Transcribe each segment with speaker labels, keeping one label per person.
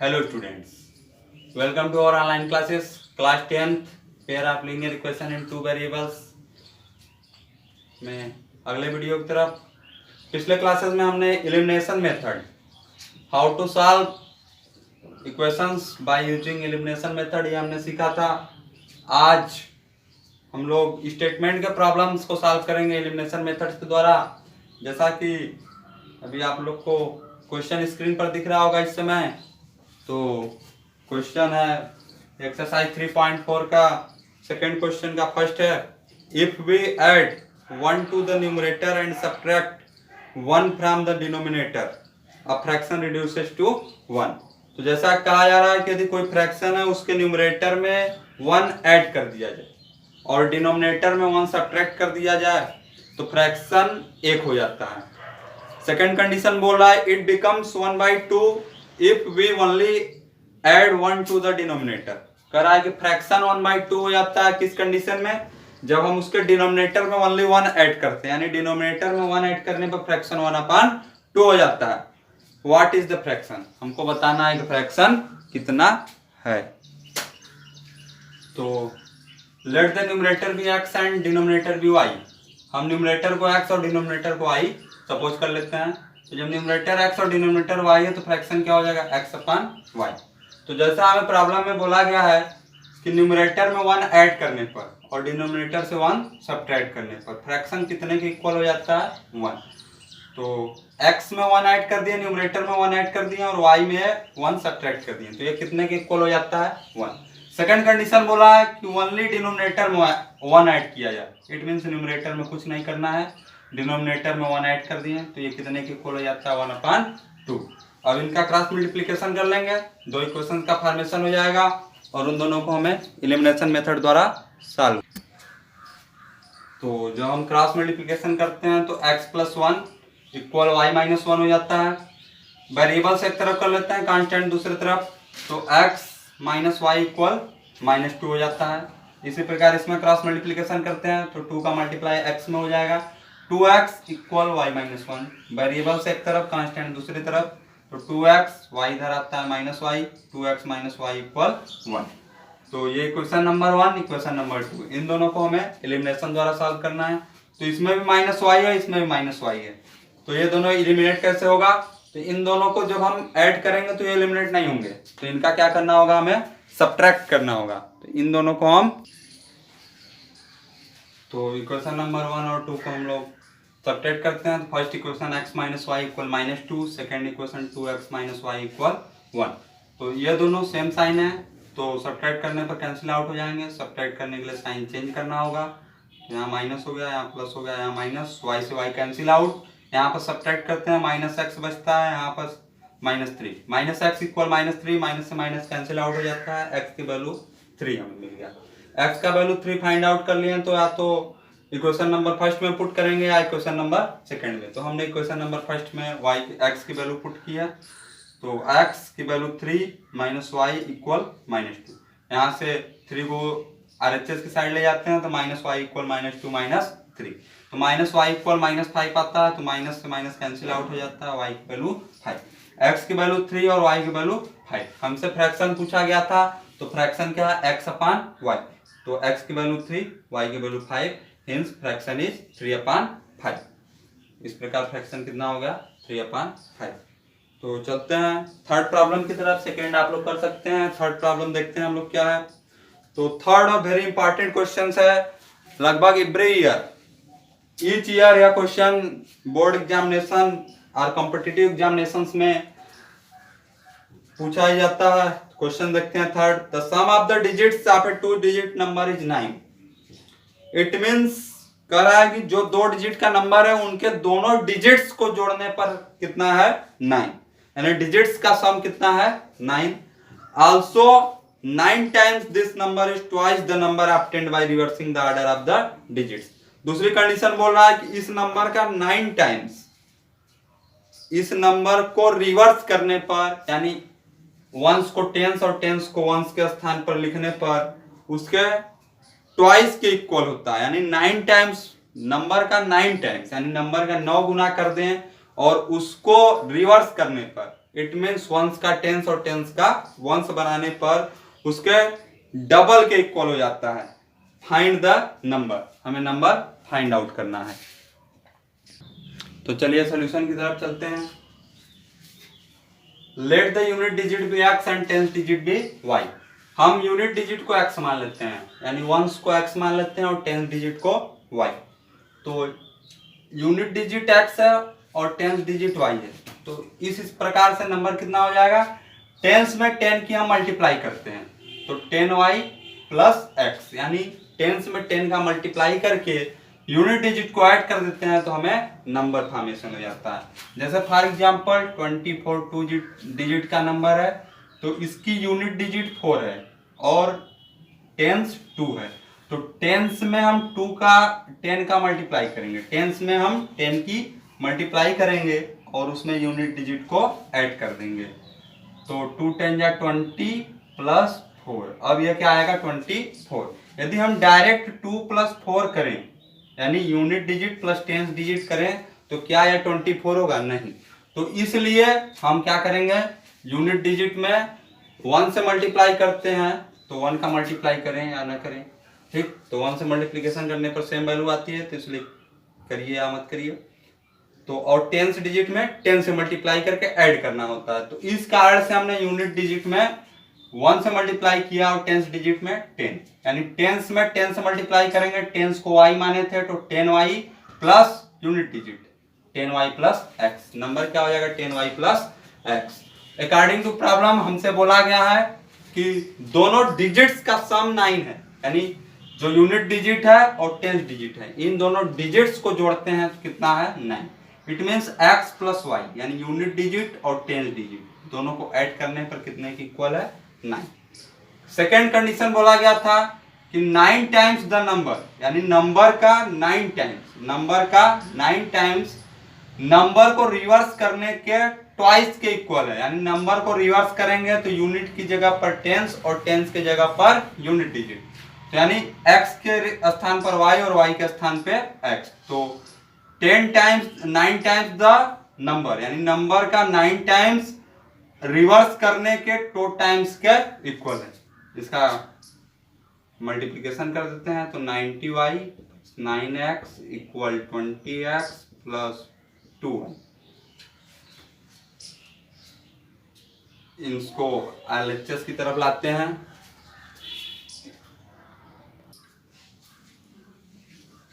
Speaker 1: Hello students, welcome to our online classes, class 10th, pair of linear equation in two variables में अगले video की तरफ। पिछले classes में हमने elimination method, how to solve equations by using elimination method, ये हमने सीखा था। आज हम लोग स्टेटमेंट के प्रॉब्लम्स को सॉल्व करेंगे एलिमिनेशन मेथड के द्वारा। जैसा कि अभी आप लोग को क्वेश्चन स्क्रीन पर दिख रहा होगा इस समय, तो क्वेश्चन है एक्सरसाइज 3.4 का सेकंड क्वेश्चन का फर्स्ट है, if we add 1 to the numerator and subtract 1 from the denominator a fraction reduces to 1। तो जैसा कहा जा रहा है कि यदि कोई फ्रैक्शन है उसके न्यूमरेटर में 1 ऐड कर दिया जाए और डिनोमिनेटर में 1 सब्ट्रैक्ट कर दिया जाए तो फ्रैक्शन 1 हो जाता है। सेकंड कंडीशन बोल रहा है it becomes 1/2 if we only add 1 to the denominator. कह रहा है कि फ्रैक्शन 1/2 हो जाता है किस कंडीशन में, जब हम उसके डिनोमिनेटर में ओनली 1 ऐड करते हैं, यानी डिनोमिनेटर में 1 ऐड करने पर फ्रैक्शन 1/2 हो जाता है। व्हाट इज द फ्रैक्शन, हमको बताना है कि फ्रैक्शन कितना है। तो let the numerator be x and denominator be y। हम न्यूमरेटर को x और डिनोमिनेटर को y सपोज कर लेते हैं। तो जब न्यूमरेटर x और डिनोमिनेटर y है तो फ्रैक्शन क्या हो जाएगा, x/y। तो जैसा हमें प्रॉब्लम में बोला गया है कि न्यूमरेटर में 1 ऐड करने पर और डिनोमिनेटर से 1 सब्ट्रैक्ट करने पर फ्रैक्शन कितने के इक्वल हो जाता है, 1। तो x में 1 ऐड कर दिया, न्यूमरेटर में 1 ऐड कर दिया और y में 1 सब्ट्रैक्ट कर दिया, तो ये कितने के इक्वल हो जाता है, 1। सेकंड कंडीशन बोला है कि ओनली डिनोमिनेटर में 1 ऐड किया जाए, इट मींस न्यूमरेटर में कुछ नहीं करना है, डिनोमिनेटर में 1 ऐड कर दिए तो ये कितने के इक्वल हो जाता है, 1/2। अब इनका क्रॉस मल्टीप्लिकेशन कर लेंगे, दो इक्वेशन का फॉर्मेशन हो जाएगा और उन दोनों को हमें एलिमिनेशन मेथड द्वारा सॉल्व। तो जब हम क्रॉस मल्टीप्लिकेशन करते हैं तो x + 1 इक्वल y-1 हो जाता है। वेरिएबल्स एक तरफ कर लेते हैं, कांस्टेंट दूसरी तरफ, तो x - y इक्वल -2 हो जाता है। इसी प्रकार इसमें क्रॉस मल्टीप्लिकेशन करते हैं तो 2 का मल्टीप्लाई x में हो जाएगा, 2x इक्वल y-1। वेरिएबल्स एक तरफ, कांस्टेंट दूसरी तरफ, तो 2x, y इधर आता है -y, 2x - y इक्वल 1। तो ये इक्वेशन नंबर 1, इक्वेशन नंबर 2, इन दोनों को हमें एलिमिनेशन द्वारा सॉल्व करना है। तो इसमें भी -y है, इसमें भी -y है, तो ये दोनों एलिमिनेट कैसे होगा, तो इन दोनों को जब हम ऐड करेंगे तो ये एलिमिनेट नहीं होंगे, तो इनका क्या करना होगा, हमें सब्ट्रैक्ट करना होगा। तो इन दोनों को हम, तो इक्वेशन नंबर 1 और 2 को हम लोग सब्ट्रैक्ट करते हैं। तो first equation x - y equal -2, second equation 2x - y equal 1। तो ये दोनों सेम साइन है, तो सब्ट्रैक्ट करने पर कैंसिल आउट हो जाएंगे। सब्ट्रैक्ट करने के लिए साइन चेंज करना होगा, यहाँ माइनस हो गया, यहाँ प्लस हो गया, यहाँ माइनस, y से y कैंसिल आउट, यहाँ पर सब्ट्रैक्ट करते हैं, -x बचता है, यहाँ पर -3, -x इक्वल -3, माइनस से माइनस कैंसिल आउट हो जाता है, x की वैल्यू 3 हमें मिल गया। x का वैल्यू 3 फाइंड आउट कर लिए, तो या तो इक्वेशन नंबर फर्स्ट में पुट करेंगे या इक्वेशन नंबर सेकंड में। तो हमने इक्वेशन नंबर फर्स्ट में x की वैल्यू पुट किया, तो x की वैल्यू 3 - y इक्वल -2। यहाँ से 3 को RHS की साइड ले जाते हैं तो -y इक्वल -2 - 3, तो -y इक्वल -5 आता है, तो माइनस से माइनस कैंसिल आउट हो जाता है, y की वैल्यू 5, x की वैल्यू 3 और y की वैल्यू 5। हमसे फ्रैक्शन पूछा गया था, तो फ्रैक्शन क्या है, x/y, तो x की वैल्यू 3, y की वैल्यू 5, हिंस फ्रैक्शन इज 3/5। इस प्रकार फ्रैक्शन कितना होगा, 3/5। तो चलते हैं थर्ड प्रॉब्लम की तरफ, सेकेंड आप लोग कर सकते हैं। थर्ड प्रॉब्लम देखते हैं हम लोग क्या है। तो थर्ड और वेरी इंपॉर्टेंट क्वेश्चन है, लगभग एवरी ईयर, ईच ईयर या क्वेश्चन बोर्ड एग्जामिनेशन और कॉम्पिटिटिव एग्जामिनेशंस में पूछा जाता है। क्वेश्चन देखते हैं third, the sum of the digits of a 2 digit number is 9। It means कह रहा है कि जो 2 डिजिट का नंबर है उनके दोनों डिजिट्स को जोड़ने पर कितना है, 9, यानी डिजिट्स का सम कितना है, 9। Also 9 times this number is twice the number obtained by reversing the order of the digits. दूसरी कंडीशन बोल रहा है कि इस नंबर का 9 टाइम्स, इस नंबर को रिवर्स करने पर, यानी वंस को टेंस और टेंस को वंस के स्थान पर लिखने पर उसके ट्वाइस के इक्वल होता है, यानी 9 टाइम्स, नंबर का 9 टाइम्स, यानी नंबर का 9 गुना कर दें और उसको रिवर्स करने पर इट मीन्स वंस का टेंस और टेंस का वंस बनाने पर उसके डबल के इक्वल हो जाता है। फाइंड द नंबर, हमें नंबर फाइंड आउट करना है। तो चलिए सॉल्यूशन की तरफ चलते हैं। Let the unit digit be x and tens digit be y. हम यूनिट डिजिट को एक्स मान लेते हैं, यानी वंस को एक्स मान लेते हैं और टेंस डिजिट को वाई। तो यूनिट डिजिट एक्स है और टेंस डिजिट वाई है। तो इस प्रकार से नंबर कितना हो जाएगा, टेंस में 10 की हम मल्टीप्लाई करते हैं तो 10y प्लस एक्स, यानी टेंस में 10 का मल्टीप्लाई करके यूनिट डिजिट को ऐड कर देते हैं तो हमें नंबर फॉर्मेशन हो जाता है। जैसे फॉर एग्जांपल 24 टू डिजिट का नंबर है, तो इसकी यूनिट डिजिट 4 है और टेंस 2 है। तो टेंस में हम 2 का 10 का मल्टीप्लाई करेंगे, टेंस में हम 10 की मल्टीप्लाई करेंगे और उसमें यूनिट डिजिट को ऐड कर देंगे। तो 2 10 या 20 प्लस 4, अब यह क्या आएगा 24। यदि हम डायरेक्ट 2 प्लस 4 करें, यानी unit digit plus tens digit करें, तो क्या यह 24 होगा? नहीं। तो इसलिए हम क्या करेंगे, यूनिट डिजिट में 1 से मल्टीप्लाई करते हैं तो 1 का मल्टीप्लाई करें या ना करें, ठीक। तो 1 से मल्टीप्लिकेशन करने पर सेम वैल्यू आती है, तो इसलिए करिए या मत करिए। तो और टेंस डिजिट में 10 से मल्टीप्लाई करके ऐड करना होता है। तो इस कारण से हमने यूनिट डिजिट में 1 से मल्टीप्लाई किया और टेंस डिजिट में 10, यानी टेंस में 10 से मल्टीप्लाई करेंगे, टेंस को y माने थे तो 10y plus unit digit 10y plus x. Number क्या हो जाएगा 10y plus x. According to problem हमसे बोला गया है कि दोनों डिजिट्स का सम 9 है, यानी जो यूनिट डिजिट है और टेंस डिजिट है, इन दोनों डिजिट्स को जोड़ते हैं तो कितना है 9। It means x plus y, यानी यूनिट डिजिट और टेंस डिजिट दोनों को ऐड करने पर कितने की इक्वल है 9। सेकेंड कंडीशन बोला गया था कि 9 टाइम्स द नंबर, यानी नंबर का 9 टाइम्स, नंबर का 9 टाइम्स नंबर को रिवर्स करने के ट्वाइस के इक्वल है, यानी नंबर को रिवर्स करेंगे तो यूनिट की जगह पर टेंस और टेंस की जगह पर यूनिट डिजिट, तो यानी x के स्थान पर y और y के स्थान पे x। तो 9 टाइम्स द नंबर, यानी नंबर का 9 टाइम्स रिवर्स करने के 2 टाइम्स के इक्वल है। इसका मल्टीप्लिकेशन कर देते हैं तो 90y 9x equal 20x plus 2y। इसको LHS की तरफ लाते हैं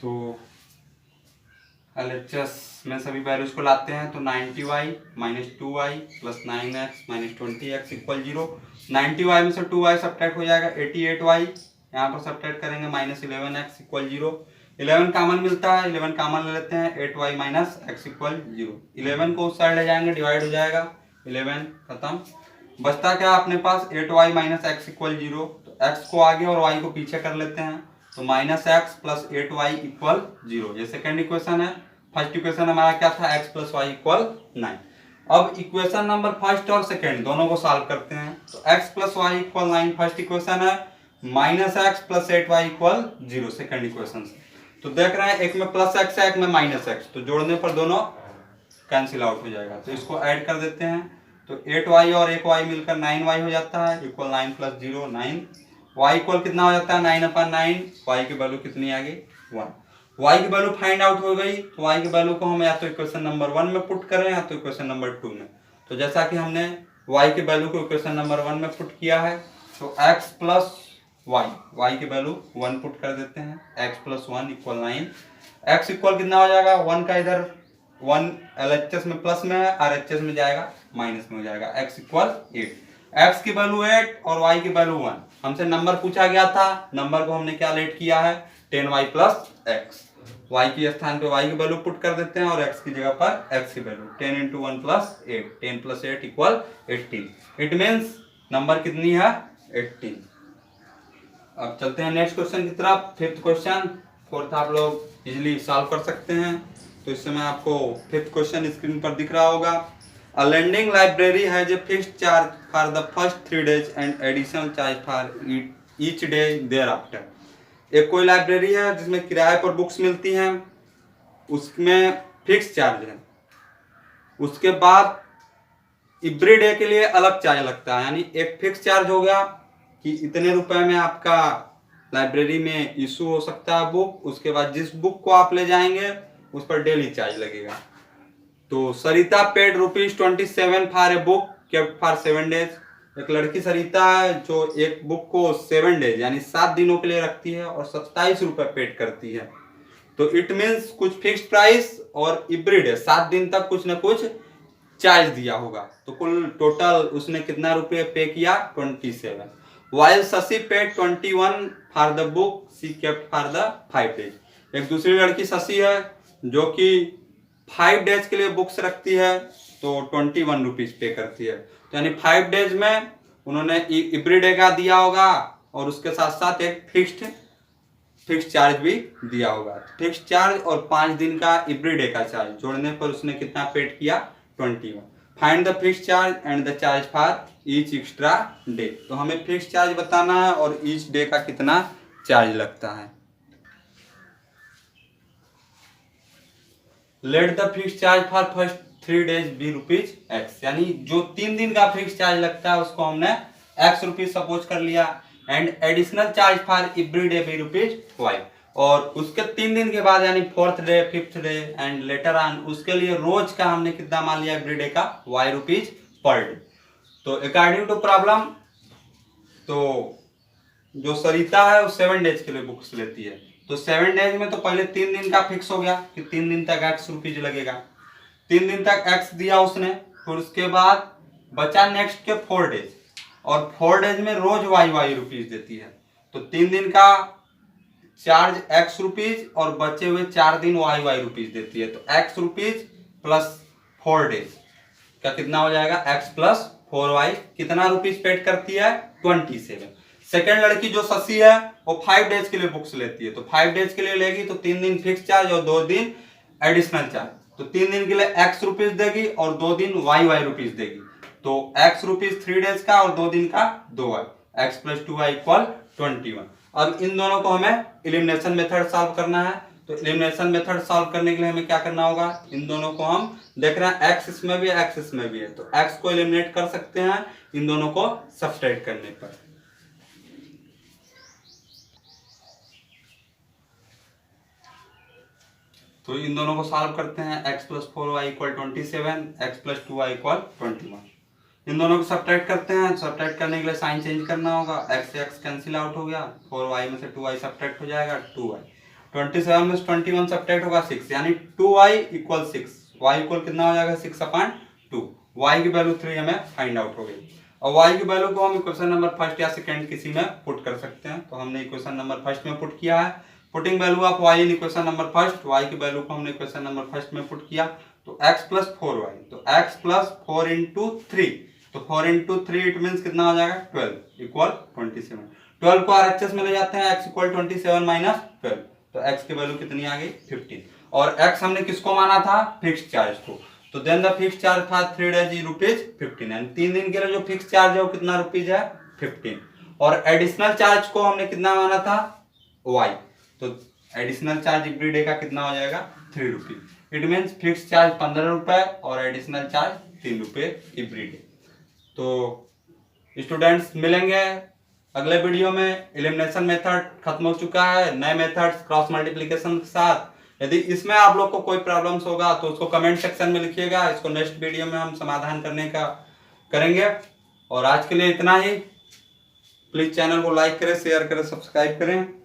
Speaker 1: तो LHS में सभी वैल्यूज को लाते हैं तो 90y minus 2y plus 9x minus 20x equal 0। 90y में से 2y सब्ट्रैक्ट हो जाएगा 88y, यहाँ पर सब्ट्रैक्ट करेंगे माइनस 11x इक्वल 0। 11 कॉमन मिलता है, 11 कॉमन ले लेते हैं 8y माइनस x इक्वल 0। 11 को उस साइड ले जाएंगे डिवाइड हो जाएगा, 11 खत्म, बचता क्या अपने पास 8y माइनस x इक्वल 0। तो x को आगे और y को पीछे कर लेते हैं तो minus X plus 8y equal 0। ये सेकेंड इक्वेशन है। फर्स्ट इक्वेशन हमारा क्या था x प्लस वाई इक्वल 9। अब इक्वेशन नंबर फर्स्ट और सेकेंड दोनों को सॉल्व करते हैं तो x plus Y equal 9 first equation है, minus X plus 8y equal 0 second equation से। तो देख रहे हैं एक में प्लस एक्स है एक में माइनस एक्स, तो जोड़ने पर दोनों कैंसिल आउट हो जाएगा। तो इसको ऐड कर देते हैं तो 8y और 1y मिलकर 9y हो जाता है इक्वल 9 प्लस 0 9। y इक्वल कितना हो जाता है 9/9, y की वैल्यू कितनी आ गई 1। y की वैल्यू फाइंड आउट हो गई तो y की वैल्यू को हम या तो इक्वेशन नंबर 1 में पुट करें या तो इक्वेशन नंबर 2 में। तो जैसा कि हमने y की वैल्यू को इक्वेशन नंबर 1 में पुट किया है तो x प्लस y की वैल्यू 1 पुट कर देते हैं, x plus 1 equal 9। x equal कितना हो जाएगा 1 का इधर 1 LHS में प्लस में है, RHS में जाएगा माइनस में हो जाएगा, x इक्वल 8। x की वैल्यू 8 और y की वैल्यू 1। हमसे नंबर पूछा गया था, नंबर को हमने क्या लेट किया है 10y प्लस x। y के स्थान पे y की वैल्यू पुट कर देते हैं और x की जगह पर x की value 10 into 1 plus 8, 10 plus 8 equal 18। It means number कितनी है 18। अब चलते हैं नेक्स्ट क्वेश्चन की तरफ। फिफ्थ क्वेश्चन, फोर्थ आप लोग इजिली सॉल्व कर सकते हैं। तो इस समय आपको फिफ्थ क्वेश्चन स्क्रीन पर दिख रहा होगा। A lending library has a fixed charge for the first 3 days and additional charge for each day thereafter। एक कोई लाइब्रेरी है जिसमें किराए पर बुक्स मिलती हैं, उसमें फिक्स चार्ज है, उसके बाद एवरी डे के लिए अलग चार्ज लगता है, यानी एक फिक्स चार्ज हो गया कि इतने रुपए में आपका लाइब्रेरी में इशू हो सकता है बुक, उसके बाद जिस बुक को आप ले जाएंगे उस पर डेली चार्ज लगेगा। तो Sarita paid ₹27 for a book kept for 7 days. एक लड़की सरिता है जो एक बुक को 7 डेज यानी 7 दिनों के लिए रखती है और 27 रुपए पेड करती है। तो इट मीन्स कुछ फिक्स्ड प्राइस और एवरी डे 7 दिन तक कुछ ना कुछ चार्ज दिया होगा। तो कुल टोटल उसने कितना रुपये पे किया 27। While Shashi paid 21 for the book she kept for the 5 days. एक दूसरी लड़की शशि है जो कि 5 डेज के लिए बुक्स रखती है तो 21 रुपीज पे करती है। तो यानी 5 डेज में उन्होंने एवरी डे का दिया होगा और उसके साथ साथ एक फिक्स्ड चार्ज भी दिया होगा। फिक्स्ड चार्ज और 5 दिन का एवरी डे का चार्ज जोड़ने पर उसने कितना पेड किया 21। Find the fixed charge and the charge for each extra day. तो हमें फिक्स्ड चार्ज बताना है और ईच डे का कितना चार्ज लगता है। Let the fix charge for first 3 days be ₹X, यानी जो 3 दिन का फिक्स चार्ज लगता है उसको हमने X रुपीज सपोज कर लिया। And additional charge for every day be ₹Y, और उसके 3 दिन के बाद यानी 4th day 5th day and later on उसके लिए रोज का हमने कितना मान लिया एवरी डे का Y रुपीज पर डे। तो अकॉर्डिंग टू प्रॉब्लम तो जो सरिता है वो 7 डेज के लिए बुक्स लेती है। तो 7 डेज में तो पहले 3 दिन का फिक्स हो गया कि 3 दिन तक X रुपीज लगेगा। 3 दिन तक X दिया उसने, फिर उसके बाद बचा नेक्स्ट के 4 डेज और 4 डेज में रोज Y रुपीज देती है। तो 3 दिन का चार्ज X रुपीज और बचे हुए 4 दिन Y रुपीज देती है। तो X रुपीज प्लस 4 डेज का कितना हो जाएगा X प्लस 4Y, कितना रुपीज पेड करती है 27। सेकेंड लड़की जो शशि है वो 5 डेज के लिए बुक्स लेती है। तो 5 डेज के लिए लेगी तो 3 दिन फिक्स चार्ज और 2 दिन एडिशनल चार्ज। तो 3 दिन के लिए X रुपीज देगी और 2 दिन Y रुपीज देगी। तो X रुपीज 3 डेज का और 2 दिन का 2Y, X plus 2Y equal 21। अब इन दोनों को हमें एलिमिनेशन मेथड सॉल्व करना है। तो एलिमिनेशन मेथड सॉल्व करने के लिए हमें क्या करना होगा, इन दोनों को हम देख रहे हैं X इसमें भी है X इसमें भी है, तो X को एलिमिनेट कर सकते हैं इन दोनों को सब्सट्रैक्ट करने पर। तो इन दोनों को सॉल्व करते हैं। X plus 4Y equal 27, X plus 2Y equal 21। इन दोनों को सब्ट्रैक्ट करते हैं। सब्ट्रैक्ट करने के लिए साइन चेंज करना होगा। X से X कैंसिल आउट हो गया, 4Y में से 2Y सब्ट्रैक्ट हो जाएगा 2Y। 27 में से 21 सब्ट्रैक्ट होगा 6, यानी 2Y इक्वल 6। Y इक्वल कितना हो जाएगा 6/2। Y की वैल्यू 3 हमें फाइंड आउट हो गई। और Y की वैल्यू को हम इक्वेशन नंबर फर्स्ट या सेकेंड किसी में पुट कर सकते हैं। तो हमने इक्वेशन नंबर फर्स्ट में पुट किया है। Putting value of Y in equation number first, Y की वैल्यू को हमने इक्वेशन नंबर फर्स्ट में पुट किया। तो X प्लस 4Y, तो X प्लस 4 इंटू 3, तो 4 इंटू 3 इट मीन्स कितना हो जाएगा 12 इक्वल 27। 12 को RHS में ले जाते हैं, X इक्वल 27 माइनस 12, तो X की वैल्यू कितनी आ गई 15। और X हमने किसको माना था फिक्स चार्ज को। तो देन द फिक्स चार्ज था 3 डेज ₹15, एंड 3 दिन के लिए जो फिक्स चार्ज है वो कितना रुपीज है 15। और एडिशनल चार्ज को हमने कितना माना था Y, तो एडिशनल चार्ज एवरी डे का कितना हो जाएगा 3 rupees. It means fix charge 15 रुपए और एडिशनल चार्ज 3 रुपए एवरी डे। तो स्टूडेंट्स मिलेंगे अगले वीडियो में। एलिमिनेशन मेथड खत्म हो चुका है, नए मेथड्स क्रॉस मल्टीप्लिकेशन के साथ। यदि इसमें आप लोग को कोई प्रॉब्लम्स होगा तो उसको कमेंट सेक्शन में लिखिएगा, इसको नेक्स्ट वीडियो में हम समाधान करने का करेंगे। और आज के लिए इतना ही। प्लीज चैनल को लाइक करें, शेयर करें, सब्सक्राइब करें।